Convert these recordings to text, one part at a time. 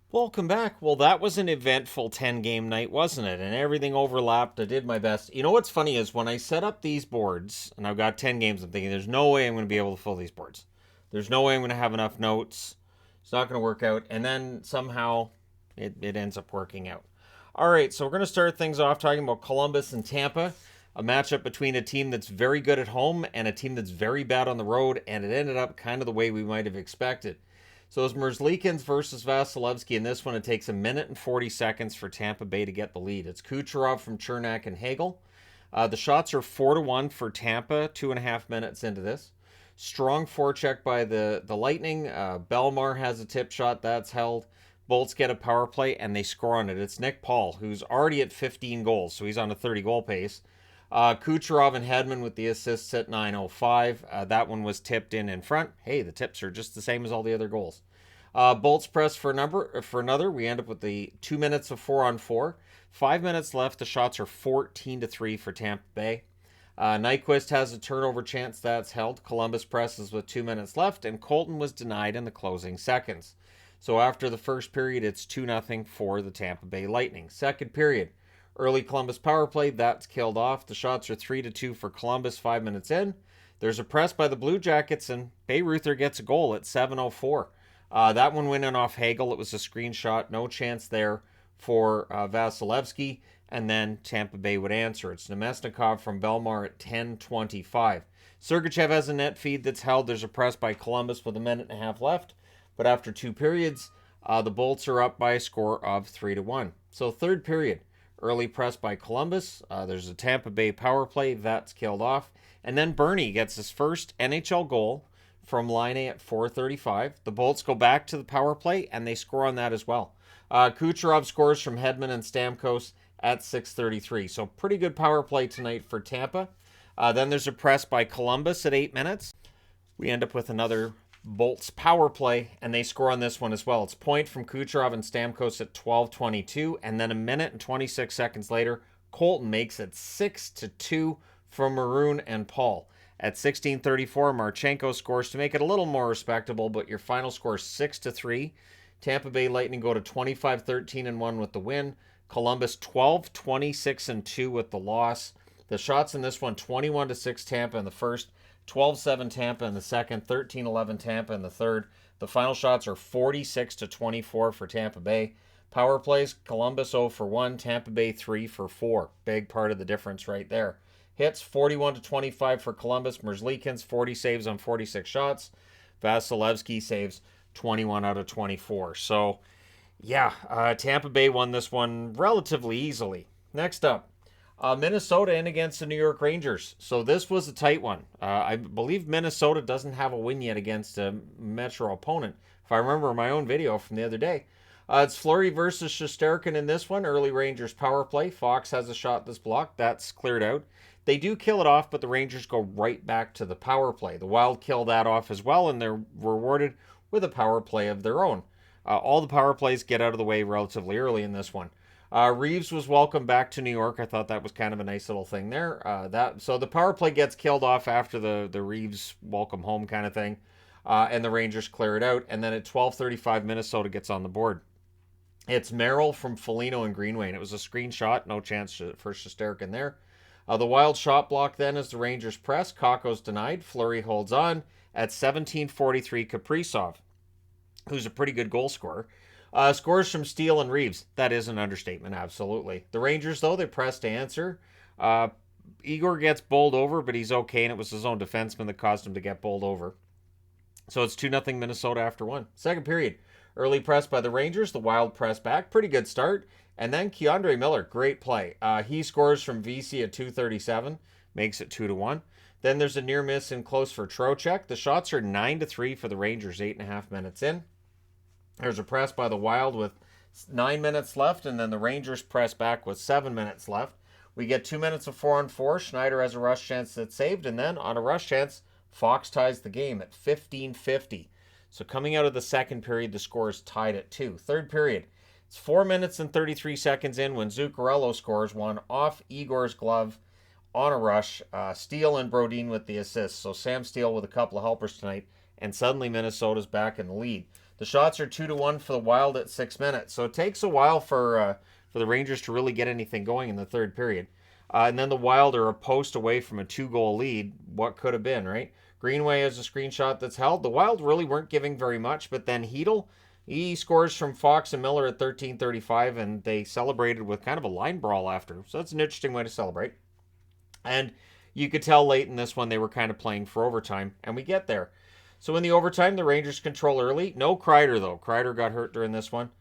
Welcome back. Well, that was an eventful 10-game night, wasn't it? And everything overlapped. I did my best. You know what's funny is when I set up these boards, and I've got 10 games, I'm thinking there's no way I'm going to be able to fill these boards. There's no way I'm going to have enough notes. It's not going to work out. And then somehow it ends up working out. All right, so we're going to start things off talking about Columbus and Tampa, a matchup between a team that's very good at home and a team that's very bad on the road, and it ended up kind of the way we might have expected. So it's Merzlikins versus Vasilevsky. In this one, it takes 1 minute and 40 seconds for Tampa Bay to get the lead. It's Kucherov from Chernak and Hagel. The shots are 4-1 for Tampa, 2.5 minutes into this. Strong forecheck by the Lightning. Bellemare has a tip shot. That's held. Bolts get a power play, and they score on it. It's Nick Paul, who's already at 15 goals, so he's on a 30-goal pace. Kucherov and Hedman with the assists at 9:05. That one was tipped in front. Hey, the tips are just the same as all the other goals. Bolts press for another. We end up with the 2 minutes of 4-on-4. 5 minutes left. The shots are 14-3 for Tampa Bay. Nyquist has a turnover chance. That's held. Columbus presses with 2 minutes left, and Colton was denied in the closing seconds. So after the first period, it's 2-0 for the Tampa Bay Lightning. Second period. Early Columbus power play, that's killed off. The shots are 3-2 for Columbus 5 minutes in. There's a press by the Blue Jackets, and Bayreuther gets a goal at 7:04. That one went in off Hagel. It was a screenshot. No chance there for Vasilevsky. And then Tampa Bay would answer. It's Nemesnikov from Bellemare at 10:25. Sergachev has a net feed that's held. There's a press by Columbus with 1.5 minutes left. But after 2 periods, the Bolts are up by a score of 3-1. So third period. Early press by Columbus. There's a Tampa Bay power play. That's killed off. And then Bernie gets his first NHL goal from Line A at 4:35. The Bolts go back to the power play, and they score on that as well. Kucherov scores from Hedman and Stamkos at 6:33. So pretty good power play tonight for Tampa. Then there's a press by Columbus at 8 minutes. We end up with another Bolts power play, and they score on this one as well. It's point from Kucherov and Stamkos at 12:22, and then 1 minute and 26 seconds later, Colton makes it 6-2 from Maroon and Paul. At 16:34, Marchenko scores to make it a little more respectable, but your final score is 6-3. Tampa Bay Lightning go to 25-13-1 with the win. Columbus 12-26-2 with the loss. The shots in this one, 21-6 Tampa in the first, 12-7 Tampa in the second, 13-11 Tampa in the third. The final shots are 46-24 for Tampa Bay. Power plays, Columbus 0 for 1, Tampa Bay 3 for 4. Big part of the difference right there. Hits 41-25 for Columbus. Merzlikins 40 saves on 46 shots. Vasilevsky saves 21 out of 24. So, yeah, Tampa Bay won this one relatively easily. Next up, Minnesota in against the New York Rangers. So this was a tight one. I believe Minnesota doesn't have a win yet against a Metro opponent, if I remember my own video from the other day. It's Fleury versus Shesterkin in this one. Early Rangers power play. Fox has a shot that's blocked. That's cleared out. They do kill it off, but the Rangers go right back to the power play. The Wild kill that off as well, and they're rewarded with a power play of their own. All the power plays get out of the way relatively early in this one. Reeves was welcomed back to New York. I thought that was kind of a nice little thing there. So the power play gets killed off after the Reeves welcome home kind of thing, and the Rangers clear it out. And then at 12:35, Minnesota gets on the board. It's Merrill from Foligno and Greenway, and it was a screenshot. No chance for Shesterkin there. The Wild shot block then as the Rangers press. Kakko's denied. Fleury holds on. At 17:43, Kaprizov, who's a pretty good goal scorer, scores from Steele and Reeves. That is an understatement, absolutely. The Rangers, though, they press to answer. Igor gets bowled over, but he's okay, and it was his own defenseman that caused him to get bowled over. So it's 2-0 Minnesota after one. Second period. Early press by the Rangers. The Wild press back. Pretty good start. And then Keandre Miller, great play. He scores from VC at 2:37, makes it 2-1. Then there's a near miss and close for Trocheck. The shots are 9-3 for the Rangers, 8.5 minutes in. There's a press by the Wild with 9 minutes left, and then the Rangers press back with 7 minutes left. We get 2 minutes of 4-on-4. Schneider has a rush chance that's saved, and then on a rush chance, Fox ties the game at 15:50. So coming out of the second period, the score is tied at 2. Third period, it's 4 minutes and 33 seconds in when Zuccarello scores one off Igor's glove on a rush. Steele and Brodin with the assists. So Sam Steele with a couple of helpers tonight, and suddenly Minnesota's back in the lead. The shots are 2-1 for the Wild at 6 minutes. So it takes a while for the Rangers to really get anything going in the third period. And then the Wild are a post away from a 2-goal lead. What could have been, right? Greenway has a screenshot that's held. The Wild really weren't giving very much, but then Hedl, he scores from Fox and Miller at 13:35, and they celebrated with kind of a line brawl after. So that's an interesting way to celebrate. And you could tell late in this one they were kind of playing for overtime, and we get there. So in the overtime, the Rangers control early. No Kreider, though. Kreider got hurt during this one.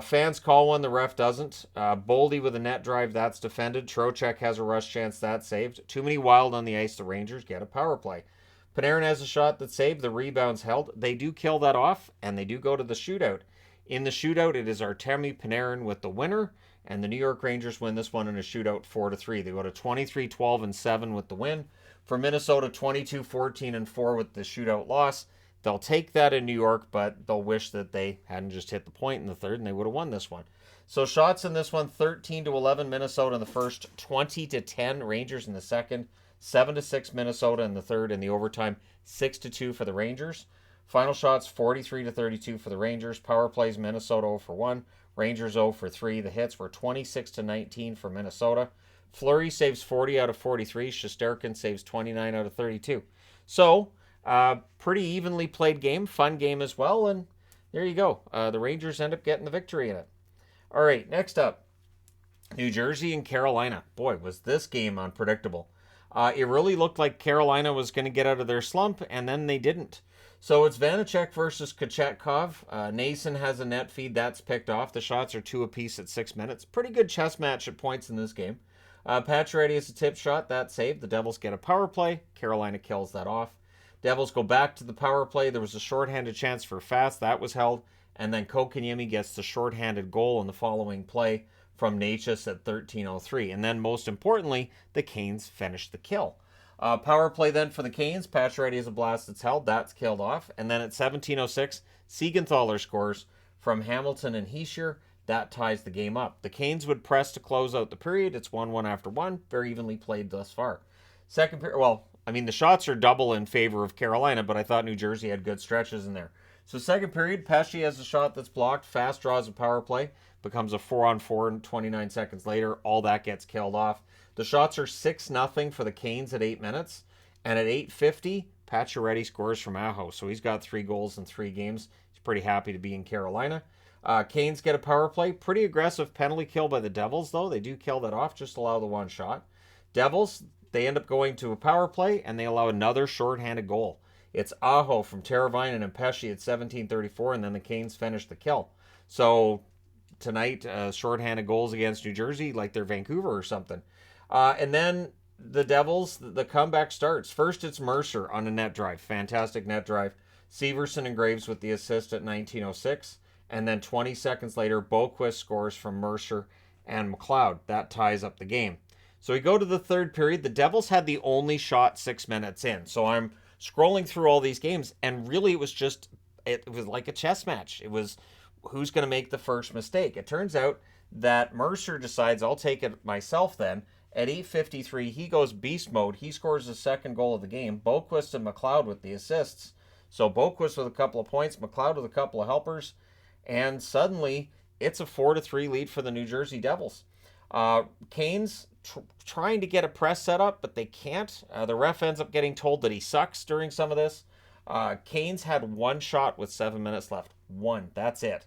Fans call one, the ref doesn't. Boldy with a net drive, that's defended. Trocheck has a rush chance, that's saved. Too many Wild on the ice, the Rangers get a power play. Panarin has a shot that's saved, the rebound's held. They do kill that off, and they do go to the shootout. In the shootout, it is Artemi Panarin with the winner, and the New York Rangers win this one in a shootout 4-3. They go to 23-12-7 with the win. For Minnesota, 22-14-4 with the shootout loss. They'll take that in New York, but they'll wish that they hadn't just hit the point in the third and they would have won this one. So shots in this one, 13-11 Minnesota in the first, 20-10 Rangers in the second, 7-6 Minnesota in the third, and the overtime 6-2 for the Rangers. Final shots 43-32 for the Rangers. Power plays Minnesota 0 for 1. Rangers 0 for 3. The hits were 26-19 for Minnesota. Fleury saves 40 out of 43. Shesterkin saves 29 out of 32. So, pretty evenly played game, fun game as well, and there you go. The Rangers end up getting the victory in it. All right, next up, New Jersey and Carolina. Boy, was this game unpredictable. It really looked like Carolina was going to get out of their slump, and then they didn't. So it's Vanacek versus Kochetkov. Nason has a net feed. That's picked off. The shots are 2 apiece at 6 minutes. Pretty good chess match at points in this game. Pacioretty has a tip shot. That's saved. The Devils get a power play. Carolina kills that off. Devils go back to the power play. There was a shorthanded chance for Fast. That was held. And then Kotkaniemi gets the shorthanded goal in the following play from Natchez at 13:03. And then most importantly, the Canes finish the kill. Power play then for the Canes. Pacioretty has a blast that's held. That's killed off. And then at 17:06, Siegenthaler scores from Hamilton and Hischier. That ties the game up. The Canes would press to close out the period. It's 1-1 after 1. Very evenly played thus far. Second period, well, I mean, the shots are double in favor of Carolina, but I thought New Jersey had good stretches in there. So second period, Pesce has a shot that's blocked. Fast draws a power play. Becomes a 4-on-4 and 29 seconds later. All that gets killed off. The shots are 6-0 for the Canes at 8 minutes. And at 8:50, Pacioretty scores from Aho. So he's got 3 goals in 3 games. He's pretty happy to be in Carolina. Canes get a power play. Pretty aggressive penalty kill by the Devils, though. They do kill that off, just allow the one shot. Devils, they end up going to a power play, and they allow another shorthanded goal. It's Aho from Teravainen and Pesce at 17:34, and then the Canes finish the kill. So tonight, shorthanded goals against New Jersey, like they're Vancouver or something. And then the Devils, the comeback starts. First, it's Mercer on a net drive. Fantastic net drive. Severson and Graves with the assist at 19:06. And then 20 seconds later, Boquist scores from Mercer and McLeod. That ties up the game. So we go to the third period. The Devils had the only shot 6 minutes in. So I'm scrolling through all these games, and really it was like a chess match. It was who's going to make the first mistake. It turns out that Mercer decides, I'll take it myself then. At 8:53, he goes beast mode. He scores the second goal of the game. Boquist and McLeod with the assists. So Boquist with a couple of points, McLeod with a couple of helpers. And suddenly, it's a 4-3 lead for the New Jersey Devils. Canes trying to get a press set up, but they can't. The ref ends up getting told that he sucks during some of this. Canes had one shot with 7 minutes left. One. That's it.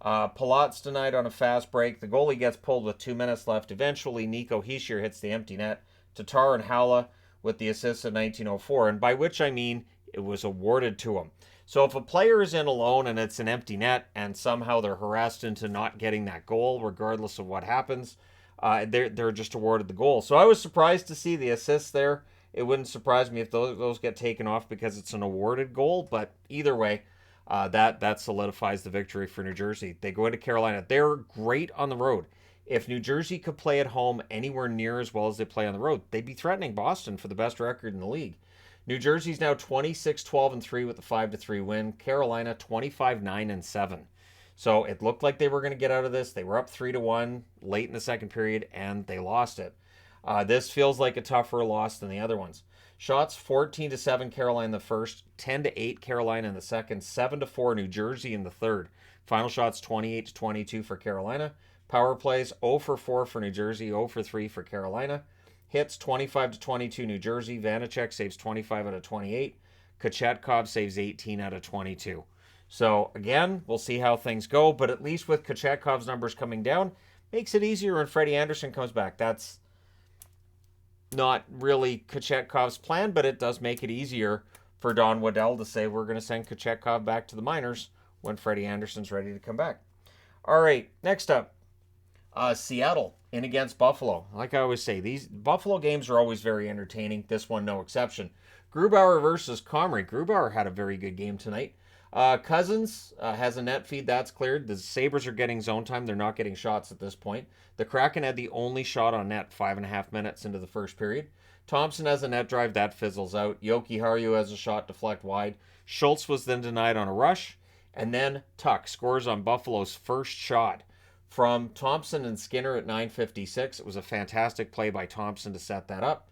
Palat's denied on a fast break. The goalie gets pulled with 2 minutes left. Eventually, Nico Hischier hits the empty net. Tatar and Haula with the assist at 19:04, and by which I mean it was awarded to him. So if a player is in alone and it's an empty net and somehow they're harassed into not getting that goal, regardless of what happens, they're just awarded the goal. So I was surprised to see the assists there. It wouldn't surprise me if those get taken off because it's an awarded goal, but either way, that solidifies the victory for New Jersey. They go into Carolina. They're great on the road. If New Jersey could play at home anywhere near as well as they play on the road, they'd be threatening Boston for the best record in the league. New Jersey's now 26-12-3 with the 5-3 win. Carolina 25-9-7. So it looked like they were going to get out of this. They were up 3-1 late in the second period, and they lost it. This feels like a tougher loss than the other ones. Shots 14-7 Carolina in the first, 10-8 Carolina in the second, 7-4 New Jersey in the third. Final shots 28-22 for Carolina. Power plays 0 for 4 for New Jersey, 0 for 3 for Carolina. Hits 25-22 New Jersey. Vanacek saves 25 out of 28. Kochetkov saves 18 out of 22. So again, we'll see how things go, but at least with Kochetkov's numbers coming down, makes it easier when Freddie Anderson comes back. That's not really Kochetkov's plan, but it does make it easier for Don Waddell to say we're going to send Kochetkov back to the minors when Freddie Anderson's ready to come back. All right, next up, Seattle in against Buffalo. Like I always say, these Buffalo games are always very entertaining. This one, no exception. Grubauer versus Comrie. Grubauer had a very good game tonight. Cousins has a net feed. That's cleared. The Sabres are getting zone time. They're not getting shots at this point. The Kraken had the only shot on net 5.5 minutes into the first period. Thompson has a net drive. That fizzles out. Yoki Haru has a shot deflect wide. Schultz was then denied on a rush. And then Tuck scores on Buffalo's first shot from Thompson and Skinner at 9:56. It was a fantastic play by Thompson to set that up.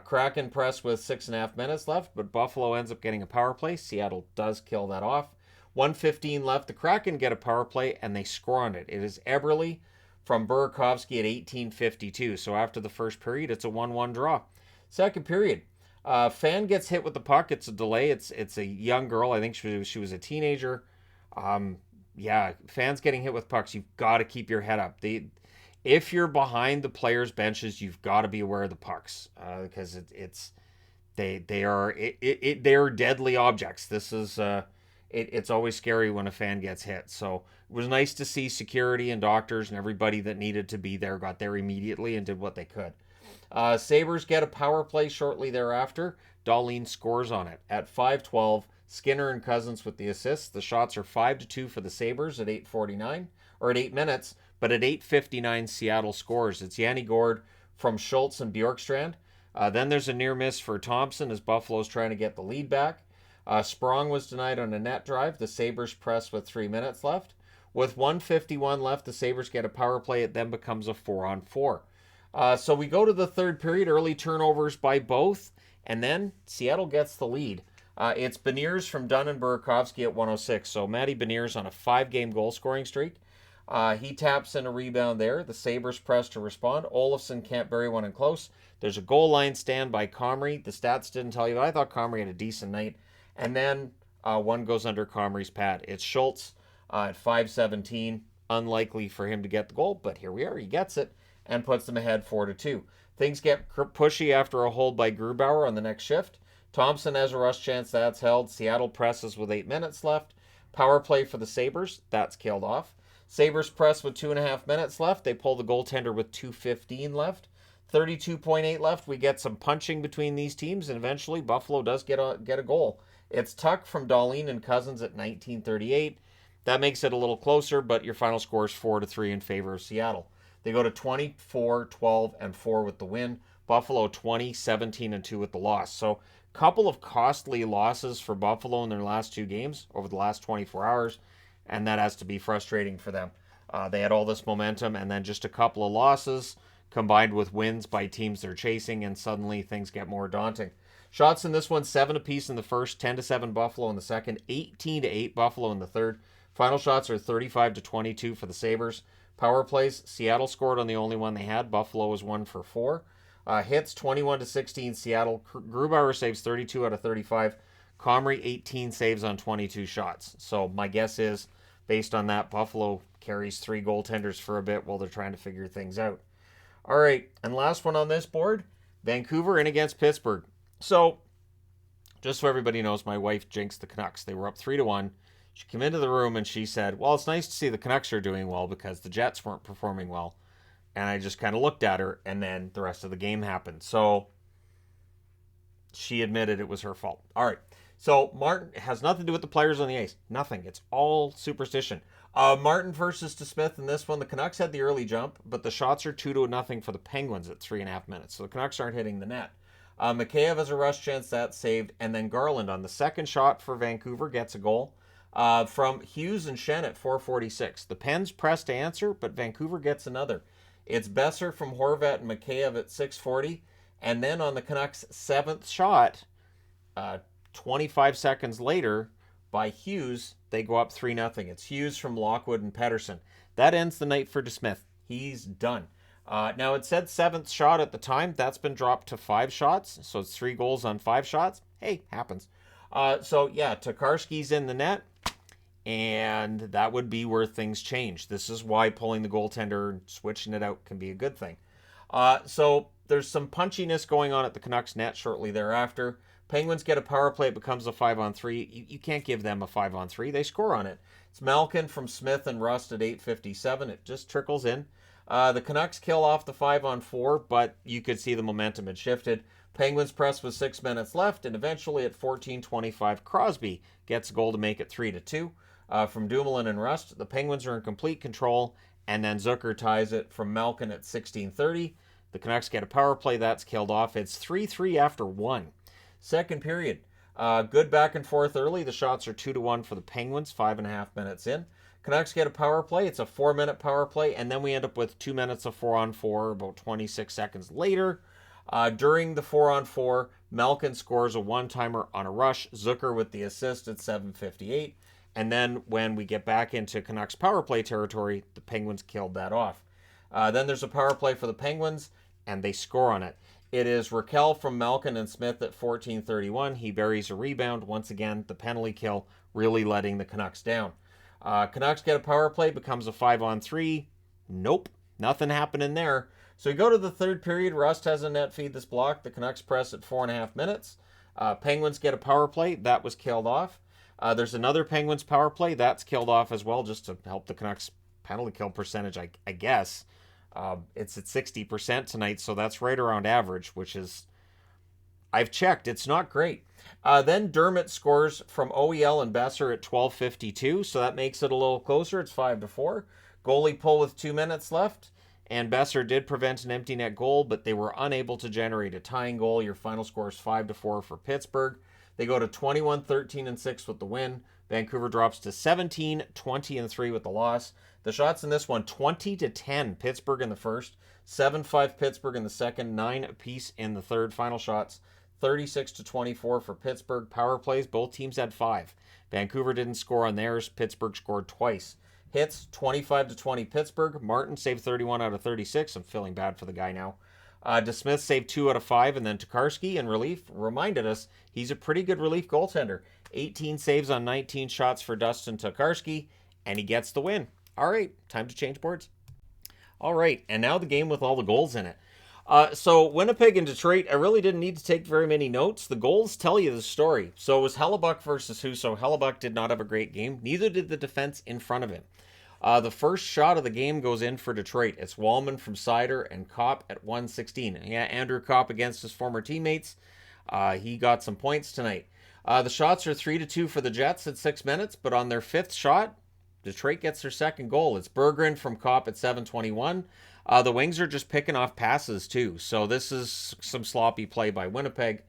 Kraken press with 6.5 minutes left, but Buffalo ends up getting a power play. Seattle does kill that off. 1:15 left. The Kraken get a power play, and they score on it. It is Eberle from Burakovsky at 18:52. So after the first period, it's a 1-1 draw. Second period, Fan gets hit with the puck. It's a delay. It's a young girl. I think she was a teenager. Fans getting hit with pucks. You've got to keep your head up. If you're behind the players' benches, you've got to be aware of the pucks because they are deadly objects. This is it's always scary when a fan gets hit. So it was nice to see security and doctors and everybody that needed to be there got there immediately and did what they could. Sabres get a power play shortly thereafter. Dahlin scores on it at 5:12. Skinner and Cousins with the assists. The shots are 5-2 for the Sabres at 8:49 or at 8 minutes. But at 8:59, Seattle scores. It's Yanni Gourde from Schultz and Bjorkstrand. Then there's a near miss for Thompson as Buffalo's trying to get the lead back. Sprong was denied on a net drive. The Sabres press with 3 minutes left. With 1:51 left, the Sabres get a power play. It then becomes a 4-on-4. So we go to the third period. Early turnovers by both. And then Seattle gets the lead. It's Beniers from Dunn and Burakovsky at 1:06. So Matty Beniers on a 5-game goal-scoring streak. He taps in a rebound there. The Sabres press to respond. Olofsson can't bury one in close. There's a goal line stand by Comrie. The stats didn't tell you, but I thought Comrie had a decent night. And then one goes under Comrie's pad. It's Schultz at 5:17. Unlikely for him to get the goal, but here we are. He gets it and puts them ahead 4-2. Things get pushy after a hold by Grubauer on the next shift. Thompson has a rush chance. That's held. Seattle presses with 8 minutes left. Power play for the Sabres. That's killed off. Sabres press with 2.5 minutes left. They pull the goaltender with 2:15 left. 32.8 left. We get some punching between these teams, and eventually Buffalo does get a goal. It's Tuck from Dahlin and Cousins at 19:38. That makes it a little closer, but your final score is 4-3 in favor of Seattle. They go to 24, 12, and 4 with the win. Buffalo 20, 17, and 2 with the loss. So a couple of costly losses for Buffalo in their last 2 games over the last 24 hours. And that has to be frustrating for them. They had all this momentum, and then just a couple of losses combined with wins by teams they're chasing, and suddenly things get more daunting. Shots in this one, 7 apiece in the first, 10-7 Buffalo in the second, 18-8 Buffalo in the third. Final shots are 35-22 for the Sabres. Power plays, Seattle scored on the only one they had. Buffalo was 1 for 4. Hits, 21-16 Seattle. Grubauer saves 32 out of 35. Comrie, 18 saves on 22 shots. So my guess is, based on that, Buffalo carries 3 goaltenders for a bit while they're trying to figure things out. All right, and last one on this board, Vancouver in against Pittsburgh. So, just so everybody knows, my wife jinxed the Canucks. They were up 3-1. She came into the room and she said, well, it's nice to see the Canucks are doing well because the Jets weren't performing well. And I just kind of looked at her, and then the rest of the game happened. So, she admitted it was her fault. All right. So, Martin has nothing to do with the players on the ice. Nothing. It's all superstition. Martin versus DeSmith in this one. The Canucks had the early jump, but the shots are 2-0 for the Penguins at 3.5 minutes. So, the Canucks aren't hitting the net. Mikheyev has a rush chance. That's saved. And then Garland on the second shot for Vancouver gets a goal from Hughes and Shen at 4:46. The Pens press to answer, but Vancouver gets another. It's Besser from Horvat and Mikheyev at 6:40. And then on the Canucks' 7th shot, 25 seconds later, by Hughes, they go up 3-0. It's Hughes from Lockwood and Pettersson. That ends the night for DeSmith. He's done. Now, it said 7th shot at the time. That's been dropped to 5 shots, so it's 3 goals on 5 shots. Hey, happens. So, yeah, Tokarski's in the net, and that would be where things change. This is why pulling the goaltender and switching it out can be a good thing. So there's some punchiness going on at the Canucks net shortly thereafter. Penguins get a power play. It becomes a 5-on-3. You can't give them a 5-on-3. They score on it. It's Malkin from Smith and Rust at 8:57. It just trickles in. The Canucks kill off the 5-on-4, but you could see the momentum had shifted. Penguins press with 6 minutes left, and eventually at 14:25, Crosby gets a goal to make it 3-2. From Dumoulin and Rust, the Penguins are in complete control, and then Zucker ties it from Malkin at 16:30. The Canucks get a power play. That's killed off. It's 3-3 after 1. Second period. Good back and forth early. The shots are 2-1 for the Penguins, 5.5 minutes in. Canucks get a power play. It's a 4-minute power play, and then we end up with 2 minutes of 4-on-4 about 26 seconds later. During the 4-on-4, Malkin scores a one-timer on a rush. Zucker with the assist at 7:58. And then when we get back into Canucks power play territory, the Penguins killed that off. Then there's a power play for the Penguins, and they score on it. It is Raquel from Malkin and Smith at 14:31. He buries a rebound. Once again, the penalty kill really letting the Canucks down. Canucks get a power play, becomes a 5-on-3. Nope, nothing happening there. So we go to the third period. Rust has a net feed that's blocked. The Canucks press at 4.5 minutes. Penguins get a power play. That was killed off. There's another Penguins power play. That's killed off as well, just to help the Canucks penalty kill percentage, I guess. It's at 60% tonight, so that's right around average, which is, I've checked, it's not great. Then Dermott scores from OEL and Besser at 12:52, so that makes it a little closer. It's 5-4. Goalie pull with 2 minutes left, and Besser did prevent an empty net goal, but they were unable to generate a tying goal. Your final score is 5-4 for Pittsburgh. They go to 21-13-6 with the win. Vancouver drops to 17-20-3 with the loss. The shots in this one, 20-10 Pittsburgh in the first, 7-5 Pittsburgh in the second, 9 apiece in the third. Final shots, 36-24 for Pittsburgh. Power plays, both teams had 5. Vancouver didn't score on theirs. Pittsburgh scored twice. Hits, 25-20 Pittsburgh. Martin saved 31 out of 36. I'm feeling bad for the guy now. DeSmith saved 2 out of 5, and then Tokarski in relief reminded us he's a pretty good relief goaltender. 18 saves on 19 shots for Dustin Tokarski, and he gets the win. All right, time to change boards. All right, and now the game with all the goals in it. So Winnipeg and Detroit, I really didn't need to take very many notes. The goals tell you the story. So it was Hellebuck versus Husso. Hellebuck did not have a great game. Neither did the defense in front of him. The first shot of the game goes in for Detroit. It's Wallman from Sider and Kopp at 1:16. Yeah, Andrew Kopp against his former teammates. He got some points tonight. The shots are 3-2 for the Jets at 6 minutes, but on their 5th shot, Detroit gets their second goal. It's Berggren from Kopp at 7:21. The Wings are just picking off passes too, so this is some sloppy play by Winnipeg.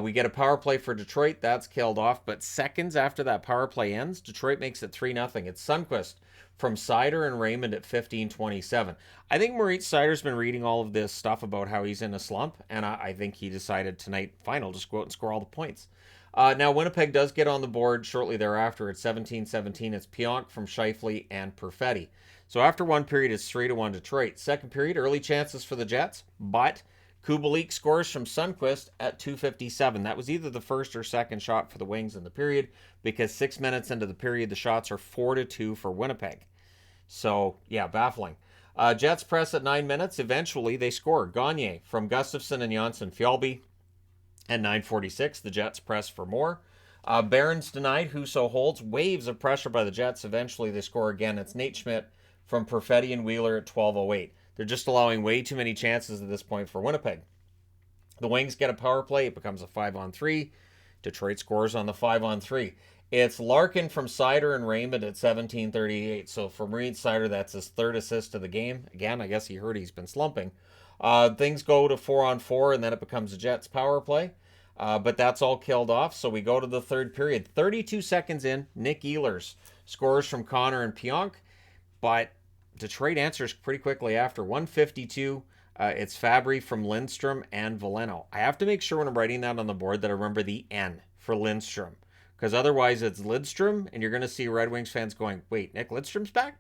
We get a power play for Detroit. That's killed off, but seconds after that power play ends, Detroit makes it 3-0. It's Sundqvist from Sider and Raymond at 15:27. I think Moritz Sider's been reading all of this stuff about how he's in a slump, and I think he decided tonight, fine, I'll just go out and score all the points. Now, Winnipeg does get on the board shortly thereafter at 17:17. It's Pionk from Scheifele and Perfetti. So after one period, it's 3-1 Detroit. Second period, early chances for the Jets, but Kubalik scores from Sundqvist at 2:57. That was either the first or second shot for the Wings in the period, because 6 minutes into the period, the shots are 4-2 for Winnipeg. So, yeah, baffling. Jets press at 9 minutes. Eventually, they score. Gagne from Gustafsson and Janssen Fjallby. At 9:46, the Jets press for more. Barron's denied. Husso holds. Waves of pressure by the Jets. Eventually, they score again. It's Nate Schmidt from Perfetti and Wheeler at 12:08. They're just allowing way too many chances at this point for Winnipeg. The Wings get a power play. It becomes a 5-on-3. Detroit scores on the 5-on-3. It's Larkin from Sider and Raymond at 17:38. So for Moritz Sider, that's his 3rd assist of the game. Again, I guess he heard he's been slumping. Things go to 4-on-4, and then it becomes a Jets power play. But that's all killed off, so we go to the third period. 32 seconds in, Nick Ehlers scores from Connor and Pionk, but Detroit answers pretty quickly after. 1:52, It's Fabry from Lindstrom and Veleno. I have to make sure when I'm writing that on the board that I remember the N for Lindstrom, because otherwise it's Lindstrom, and you're going to see Red Wings fans going, wait, Nick Lidstrom's back?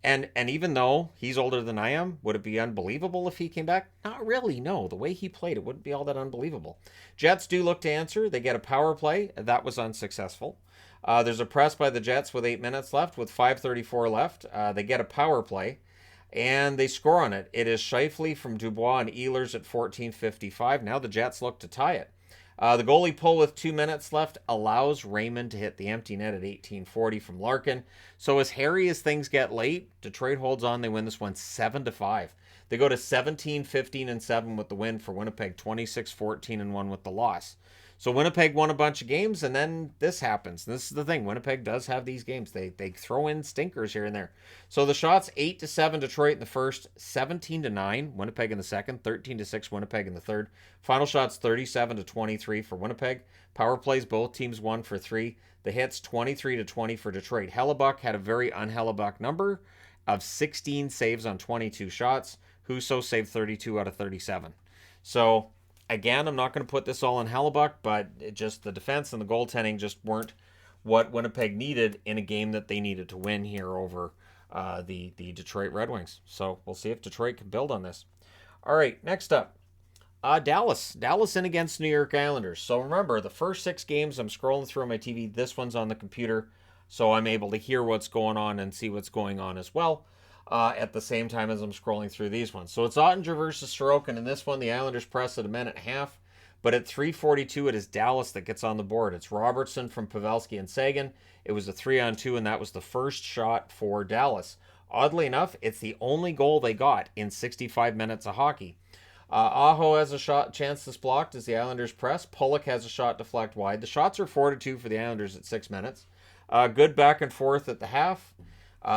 And even though he's older than I am, would it be unbelievable if he came back? Not really, no. The way he played, it wouldn't be all that unbelievable. Jets do look to answer. They get a power play. That was unsuccessful. There's a press by the Jets with 8 minutes left, with 5:34 left. They get a power play, and they score on it. It is Scheifele from Dubois and Ehlers at 14:55. Now the Jets look to tie it. The goalie pull with 2 minutes left allows Raymond to hit the empty net at 18:40 from Larkin. So as hairy as things get late, Detroit holds on. They win this one 7-5. They go to 17-15-7 with the win for Winnipeg, 26-14-1 with the loss. So Winnipeg won a bunch of games, and then this happens. This is the thing. Winnipeg does have these games. They throw in stinkers here and there. So the shots 8-7 Detroit in the first, 17-9 Winnipeg in the second, 13-6 Winnipeg in the third. Final shots 37-23 for Winnipeg. Power plays, both teams 1 for 3. The hits 23-20 for Detroit. Hellebuck had a very un-Hellebuck number of 16 saves on 22 shots. Husso saved 32 out of 37. So again, I'm not going to put this all on Hellebuck, but the defense and the goaltending just weren't what Winnipeg needed in a game that they needed to win here over the Detroit Red Wings. So we'll see if Detroit can build on this. All right, next up, Dallas. Dallas in against New York Islanders. So remember, the first 6 games, I'm scrolling through on my TV. This one's on the computer, so I'm able to hear what's going on and see what's going on as well. At the same time as I'm scrolling through these ones. So it's Ottinger versus Sorokin. In this one, the Islanders press at a minute and a half. But at 3:42, it is Dallas that gets on the board. It's Robertson from Pavelski and Sagan. It was a 3-on-2, and that was the first shot for Dallas. Oddly enough, it's the only goal they got in 65 minutes of hockey. Aho has a chance that's blocked as the Islanders press. Pulock has a shot deflect wide. The shots are 4-2 for the Islanders at 6 minutes. Good back and forth at the half.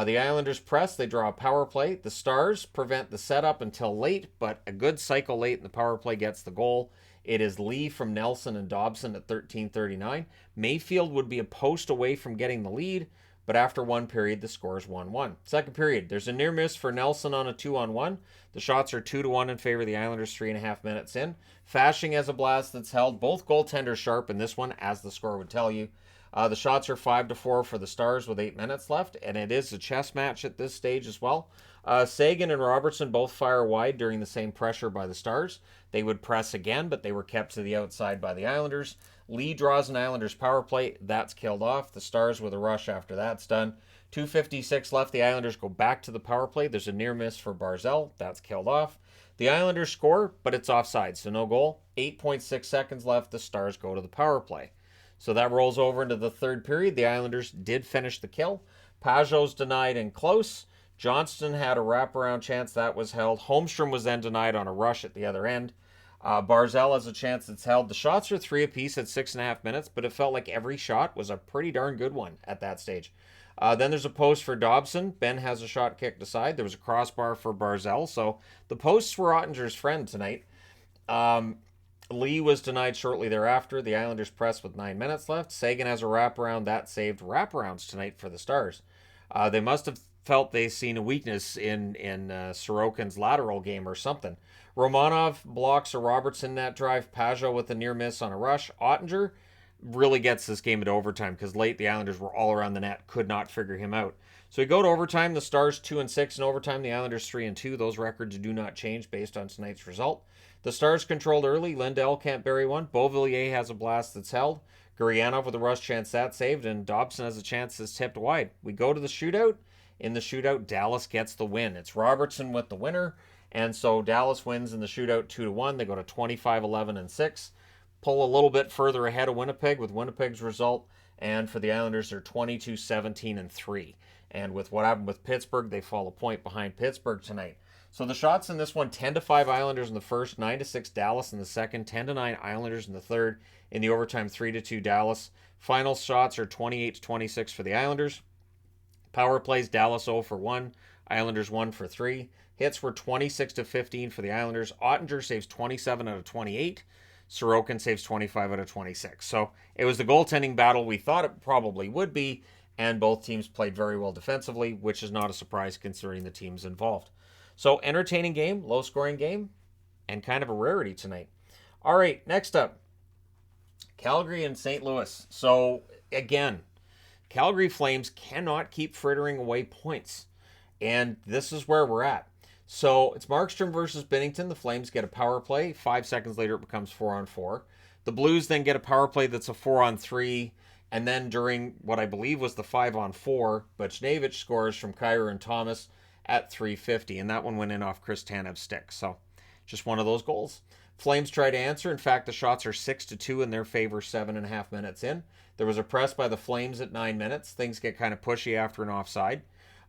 The Islanders press. They draw a power play. The Stars prevent the setup until late, but a good cycle late in the power play gets the goal. It is Lee from Nelson and Dobson at 13:39. Mayfield would be a post away from getting the lead, but after one period, the score is 1-1. Second period, there's a near miss for Nelson on a 2-on-1. The shots are 2-1 in favor of the Islanders 3.5 minutes in. Fashing has a blast that's held. Both goaltenders sharp in this one, as the score would tell you. The shots are 5-4 for the Stars with 8 minutes left, and it is a chess match at this stage as well. Sagan and Robertson both fire wide during the same pressure by the Stars. They would press again, but they were kept to the outside by the Islanders. Lee draws an Islanders power play. That's killed off. The Stars with a rush after that's done. 2:56 left. The Islanders go back to the power play. There's a near miss for Barzal. That's killed off. The Islanders score, but it's offside, so no goal. 8.6 seconds left. The Stars go to the power play. So that rolls over into the third period. The Islanders did finish the kill. Pajot's denied and close. Johnston had a wraparound chance. That was held. Holmstrom was then denied on a rush at the other end. Barzal has a chance that's held. The shots are 3 apiece at 6.5 minutes, but it felt like every shot was a pretty darn good one at that stage. Then there's a post for Dobson. Ben has a shot kicked aside. There was a crossbar for Barzal. So the posts were Ottinger's friend tonight. Lee was denied shortly thereafter. The Islanders press with 9 minutes left. Sagan has a wraparound. That saved wraparounds tonight for the Stars. They must have felt they seen a weakness in Sorokin's lateral game or something. Romanov blocks a Robertson net drive. Pajot with a near miss on a rush. Ottinger really gets this game into overtime because late the Islanders were all around the net, could not figure him out. So we go to overtime. The Stars 2-6 in overtime. The Islanders 3-2. Those records do not change based on tonight's result. The Stars controlled early. Lindell can't bury one. Beauvillier has a blast that's held. Gurianov with a rush chance that's saved, and Dobson has a chance that's tipped wide. We go to the shootout. In the shootout, Dallas gets the win. It's Robertson with the winner, and so Dallas wins in the shootout 2-1. They go to 25-11-6. Pull a little bit further ahead of Winnipeg with Winnipeg's result, and for the Islanders, they're 22-17-3. And with what happened with Pittsburgh, they fall a point behind Pittsburgh tonight. So the shots in this one, 10-5 Islanders in the first, 9-6 Dallas in the second, 10-9 Islanders in the third. In the overtime, 3-2 Dallas. Final shots are 28-26 for the Islanders. Power plays, Dallas 0 for 1, Islanders 1 for 3. Hits were 26-15 for the Islanders. Ottinger saves 27 out of 28. Sorokin saves 25 out of 26. So it was the goaltending battle we thought it probably would be, and both teams played very well defensively, which is not a surprise considering the teams involved. So entertaining game, low scoring game, and kind of a rarity tonight. All right, next up, Calgary and St. Louis. So again, Calgary Flames cannot keep frittering away points. And this is where we're at. So it's Markstrom versus Binnington. The Flames get a power play. 5 seconds later, it becomes 4-on-4. The Blues then get a power play that's a 4-on-3. And then during what I believe was the 5-on-4, Buchnevich scores from Kyrou and Thomas at 3:50. And that one went in off Chris Tanev's stick. So just one of those goals. Flames try to answer. In fact, the shots are 6-2 in their favor 7.5 minutes in. There was a press by the Flames at 9 minutes. Things get kind of pushy after an offside.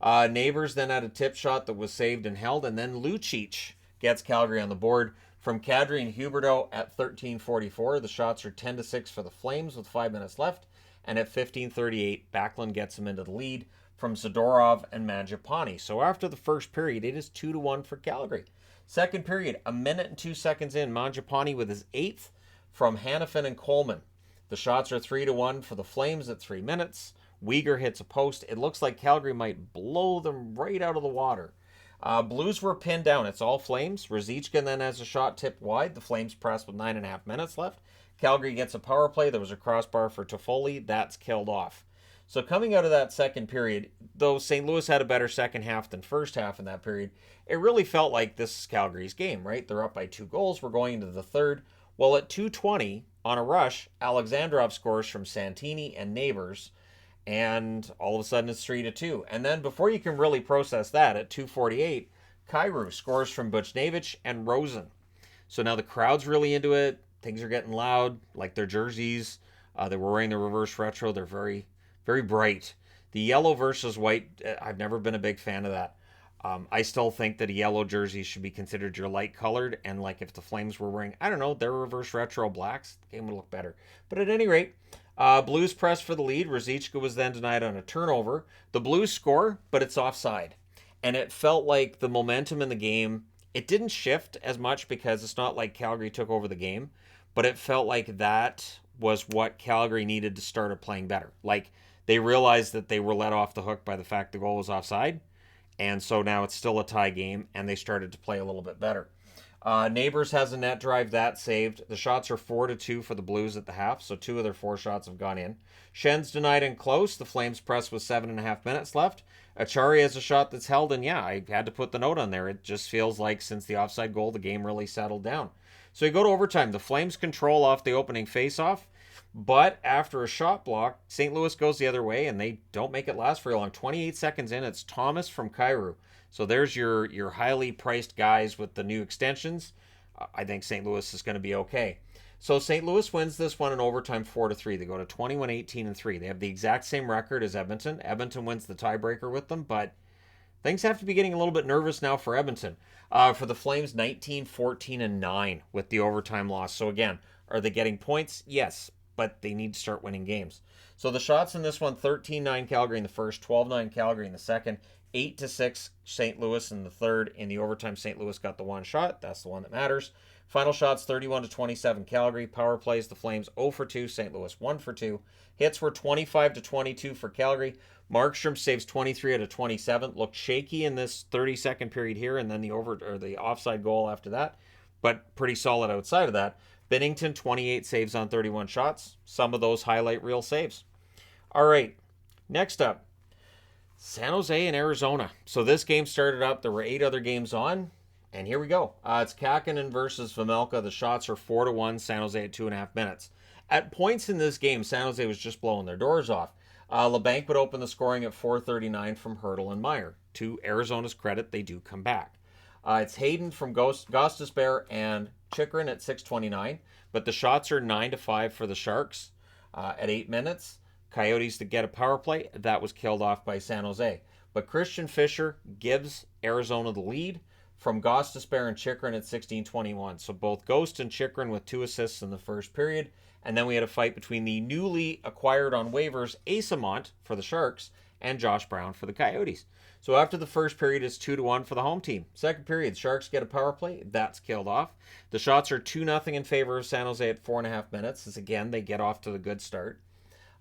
Neighbors then had a tip shot that was saved and held, and then Lucic gets Calgary on the board from Kadri and Huberdeau at 13:44. The shots are 10-6 for the Flames with 5 minutes left, and at 15:38, Backlund gets them into the lead from Zadorov and Mangiapane. So after the first period, it is 2-1 for Calgary. Second period, 1 minute and 2 seconds in, Mangiapane with his 8th from Hanifin and Coleman. The shots are 3-1 for the Flames at 3 minutes. Weegar hits a post. It looks like Calgary might blow them right out of the water. Blues were pinned down. It's all Flames. Ruzicka then has a shot tipped wide. The Flames press with 9.5 minutes left. Calgary gets a power play. There was a crossbar for Toffoli. That's killed off. So coming out of that second period, though St. Louis had a better second half than first half in that period, it really felt like this is Calgary's game, right? They're up by 2 goals. We're going into the third. Well, at 2:20, on a rush, Alexandrov scores from Santini and Neighbors. And all of a sudden it's 3-2. And then before you can really process that, at 2:48, Kyrou scores from Buchnevich and Rosen. So now the crowd's really into it. Things are getting loud, like their jerseys. They were wearing the reverse retro. They're very, very bright. The yellow versus white, I've never been a big fan of that. I still think that a yellow jersey should be considered your light colored. And like if the Flames were wearing, I don't know, their reverse retro blacks, the game would look better. But at any rate, Blues press for the lead. Ruzicka was then denied on a turnover. The Blues score, but it's offside. And it felt like the momentum in the game, it didn't shift as much because it's not like Calgary took over the game, but it felt like that was what Calgary needed to start playing better. Like they realized that they were let off the hook by the fact the goal was offside. And so now it's still a tie game, and they started to play a little bit better. Neighbors has a net drive that saved. The shots are 4-2 for the Blues at the half, so 2 of their 4 shots have gone in. Schen's denied and close. The Flames press with 7.5 minutes left. Achari has a shot that's held, and yeah, I had to put the note on there. It just feels like since the offside goal, the game really settled down. So you go to overtime. The Flames control off the opening faceoff, but after a shot block, St. Louis goes the other way, and they don't make it last very long. 28 seconds in, it's Thomas from Kyrou. So there's your highly priced guys with the new extensions. I think St. Louis is going to be okay. So St. Louis wins this one in overtime 4-3. They go to 21-18-3. They have the exact same record as Edmonton. Edmonton wins the tiebreaker with them, but things have to be getting a little bit nervous now for Edmonton. For the Flames, 19-14-9 with the overtime loss. So again, are they getting points? Yes, but they need to start winning games. So the shots in this one, 13-9 Calgary in the first, 12-9 Calgary in the second, 8-6 St. Louis in the third. In the overtime, St. Louis got the one shot. That's the one that matters. Final shots, 31-27 Calgary. Power plays, the Flames 0-2, St. Louis 1-2. Hits were 25-22 for Calgary. Markstrom saves 23 out of 27. Looked shaky in this 30-second period here, and then the offside goal after that, but pretty solid outside of that. Binnington, 28 saves on 31 shots. Some of those highlight reel saves. All right, next up, San Jose and Arizona. So this game started up. There were 8 other games on, and here we go. It's Kakinen versus Vejmelka. The shots are 4-1, San Jose at 2.5 minutes. At points in this game, San Jose was just blowing their doors off. LeBanc would open the scoring at 4:39 from Hertl and Meyer. To Arizona's credit, they do come back. It's Hayden from Gostisbehere and Chychrun at 6:29, but the shots are 9-5 for the Sharks at 8 minutes. Coyotes to get a power play. That was killed off by San Jose. But Christian Fischer gives Arizona the lead from Gostisbehere and Chychrun at 16:21. So both Ghost and Chychrun with 2 assists in the first period. And then we had a fight between the newly acquired on waivers Asamont for the Sharks and Josh Brown for the Coyotes. So after the first period, it's 2-1 for the home team. Second period, Sharks get a power play. That's killed off. The shots are 2-0 in favor of San Jose at 4.5 minutes. As again, they get off to the good start.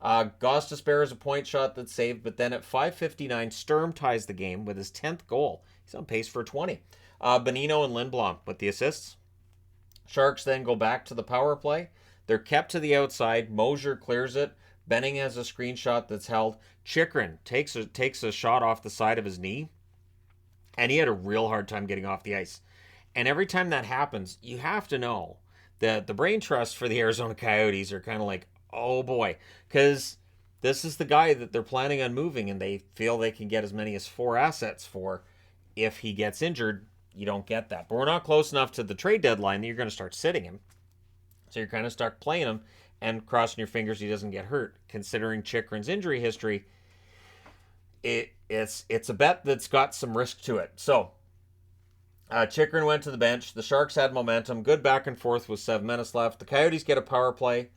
Gostisbehere is a point shot that's saved, but then at 5:59, Sturm ties the game with his 10th goal. He's on pace for 20. Bonino and Lindblom with the assists. Sharks then go back to the power play. They're kept to the outside. Mosier clears it. Benning has a screenshot that's held. Chychrun takes a shot off the side of his knee, and he had a real hard time getting off the ice. And every time that happens, you have to know that the brain trust for the Arizona Coyotes are kind of like, oh boy, because this is the guy that they're planning on moving, and they feel they can get as many as 4 assets for. If he gets injured, you don't get that. But we're not close enough to the trade deadline that you're going to start sitting him. So you're kind of stuck playing him and crossing your fingers he doesn't get hurt. Considering Chychrun's injury history, it's a bet that's got some risk to it. So Chychrun went to the bench. The Sharks had momentum. Good back and forth with 7 minutes left. The Coyotes get a power play.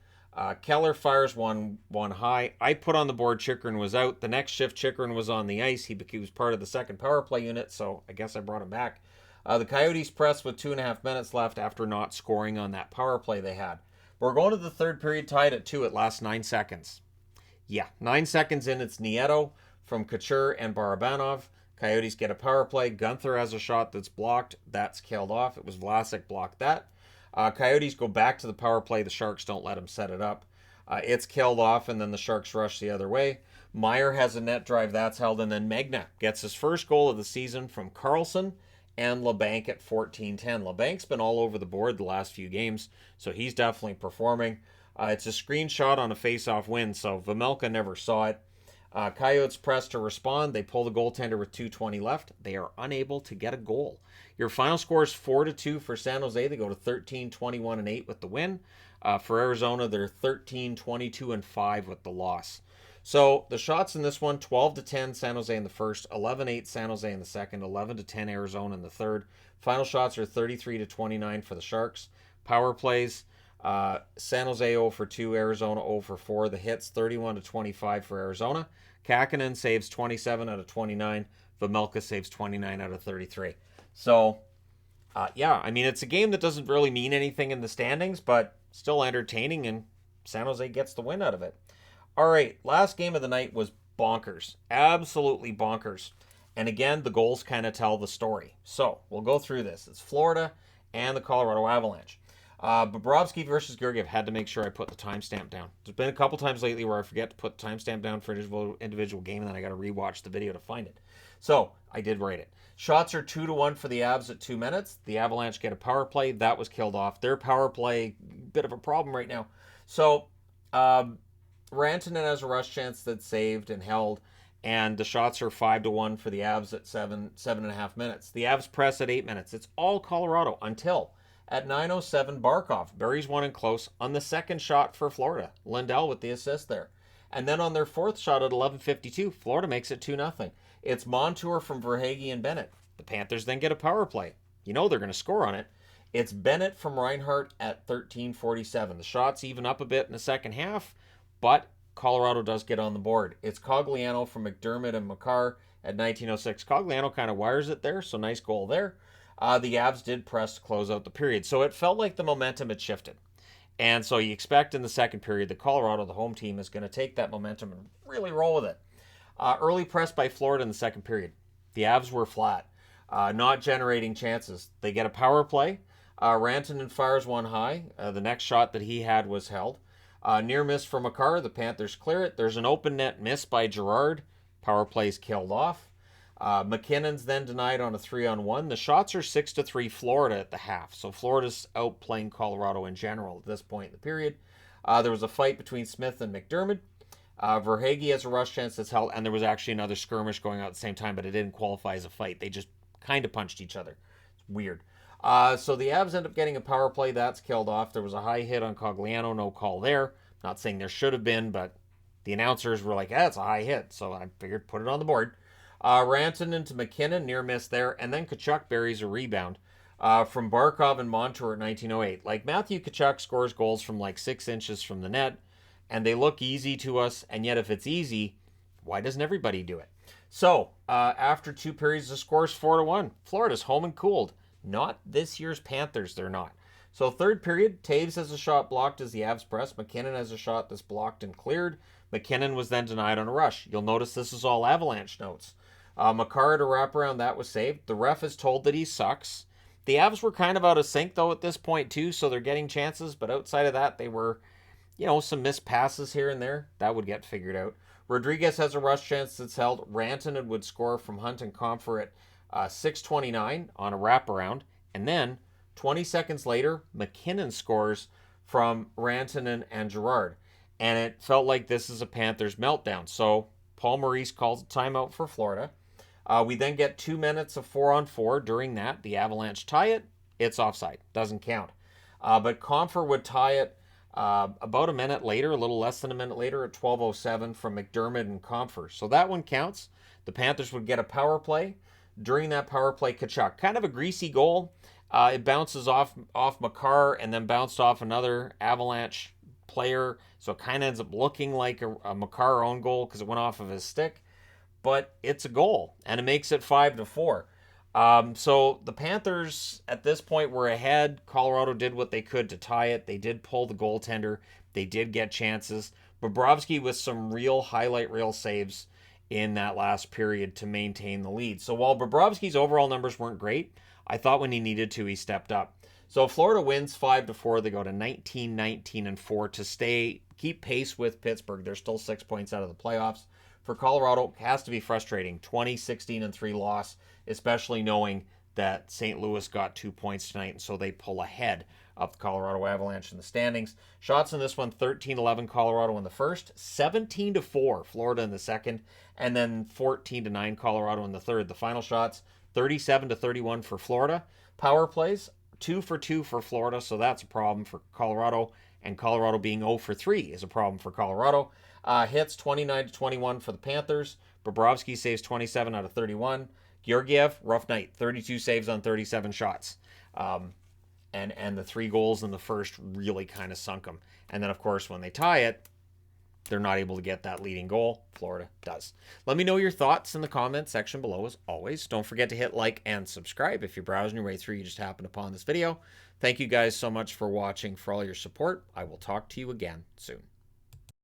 Keller fires one high. I put on the board Chychrun was out. The next shift, Chychrun was on the ice. He was part of the second power play unit, so I guess I brought him back. The Coyotes pressed with 2.5 minutes left after not scoring on that power play they had. We're going to the third period tied at 2 at last 9 seconds. Yeah, 9 seconds in, it's Nieto from Couture and Barabanov. Coyotes get a power play. Gunther has a shot that's blocked. That's killed off. It was Vlasic blocked that. Coyotes go back to the power play. The Sharks don't let him set it up. It's killed off, and then the Sharks rush the other way. Meyer has a net drive. That's held, and then Megna gets his first goal of the season from Carlson and LeBanc at 14-10. LeBanc's been all over the board the last few games, so he's definitely performing. It's a screenshot on a face-off win, so Vejmelka never saw it. Coyotes press to respond. They pull the goaltender with 2:20 left. They are unable to get a goal. Your final score is 4-2 for San Jose. They go to 13-21-8 with the win. For Arizona, they're 13-22-5 with the loss. So the shots in this one, 12-10 San Jose in the first, 11-8 San Jose in the second, 11-10 Arizona in the third. Final shots are 33-29 for the Sharks. Power plays, San Jose 0 for 2, Arizona 0 for 4. The hits 31-25 for Arizona. Kakkonen saves 27 out of 29. Vejmelka saves 29 out of 33. So, yeah, I mean, it's a game that doesn't really mean anything in the standings, but still entertaining, and San Jose gets the win out of it. All right, last game of the night was bonkers. Absolutely bonkers. And again, the goals kind of tell the story. So, we'll go through this. It's Florida and the Colorado Avalanche. Bobrovsky versus Georgiev. Had to make sure I put the timestamp down. There's been a couple times lately where I forget to put the timestamp down for an individual game, and then I got to rewatch the video to find it. So, I did write it. Shots are 2-1 for the Avs at 2 minutes. The Avalanche get a power play. That was killed off. Their power play, bit of a problem right now. So, Rantanen has a rush chance that's saved and held, and the shots are 5-1 for the Avs at 7.5 minutes. The Avs press at 8 minutes. It's all Colorado until at 9:07, Barkov buries one in close on the second shot for Florida. Lindell with the assist there. And then on their fourth shot at 11:52, Florida makes it 2-0. It's Montour from Verhaeghe and Bennett. The Panthers then get a power play. You know they're going to score on it. It's Bennett from Reinhart at 13:47. The shots even up a bit in the second half, but Colorado does get on the board. It's Cogliano from McDermott and Makar at 19:06. Cogliano kind of wires it there, so nice goal there. The Avs did press to close out the period, so it felt like the momentum had shifted. And so you expect in the second period that Colorado, the home team, is going to take that momentum and really roll with it. Early press by Florida in the second period. The Avs were flat, not generating chances. They get a power play. Rantanen fires one high. The next shot that he had was held. Near miss from Makar. The Panthers clear it. There's an open net miss by Girard. Power play's killed off. McKinnon's then denied on a 3-on-1. The shots are 6-3 Florida at the half. So Florida's outplaying Colorado in general at this point in the period. There was a fight between Smith and McDermott. Verhaeghe has a rush chance that's held, and there was actually another skirmish going on at the same time, but it didn't qualify as a fight. They just kind of punched each other. It's weird. So the Avs end up getting a power play. That's killed off. There was a high hit on Cogliano. No call there. Not saying there should have been, but the announcers were like, it's a high hit. So I figured put it on the board. Rantanen to McKinnon, near miss there. And then Tkachuk buries a rebound from Barkov and Montour at 19:08. Like, Matthew Tkachuk scores goals from like 6 inches from the net, and they look easy to us. And yet if it's easy, why doesn't everybody do it? So after 2 periods, the score is 4-1. Florida's home and cooled. Not this year's Panthers, they're not. So third period, Taves has a shot blocked as the Avs press. McKinnon has a shot that's blocked and cleared. McKinnon was then denied on a rush. You'll notice this is all Avalanche notes. Makar at a wraparound, that was saved. The ref is told that he sucks. The Avs were kind of out of sync, though, at this point, too, so they're getting chances. But outside of that, they were, some missed passes here and there. That would get figured out. Rodriguez has a rush chance that's held. Rantanen would score from Hunt and Comfer at 6:29 on a wraparound. And then 20 seconds later, McKinnon scores from Rantanen and Girard. And it felt like this is a Panthers meltdown. So Paul Maurice calls a timeout for Florida. We then get 2 minutes of 4-on-4. During that, the Avalanche tie it. It's offside. Doesn't count. But Comfer would tie it about a minute later, a little less than a minute later, at 12:07 from McDermott and Comfer. So that one counts. The Panthers would get a power play. During that power play, Tkachuk, kind of a greasy goal. It bounces off Makar and then bounced off another Avalanche player. So it kind of ends up looking like a Makar own goal because it went off of his stick. But it's a goal, and it makes it 5-4. So the Panthers, at this point, were ahead. Colorado did what they could to tie it. They did pull the goaltender. They did get chances. Bobrovsky with some real highlight reel saves in that last period to maintain the lead. So while Bobrovsky's overall numbers weren't great, I thought when he needed to, he stepped up. So Florida wins 5-4. They go to 19-19-4 to keep pace with Pittsburgh. They're still 6 points out of the playoffs. For Colorado, it has to be frustrating. 20-16-3 loss, especially knowing that St. Louis got 2 points tonight, and so they pull ahead of the Colorado Avalanche in the standings. Shots in this one, 13-11 Colorado in the first, 17-4 Florida in the second, and then 14-9 Colorado in the third. The final shots, 37-31 for Florida. Power plays, 2 for 2 for Florida, so that's a problem for Colorado, and Colorado being 0 for 3 is a problem for Colorado. Hits 29-21 for the Panthers. Bobrovsky saves 27 out of 31. Georgiev, rough night, 32 saves on 37 shots. And the 3 goals in the first really kind of sunk them. And then, of course, when they tie it, they're not able to get that leading goal. Florida does. Let me know your thoughts in the comments section below, as always. Don't forget to hit like and subscribe if you're browsing your way through, you just happened upon this video. Thank you guys so much for watching, for all your support. I will talk to you again soon.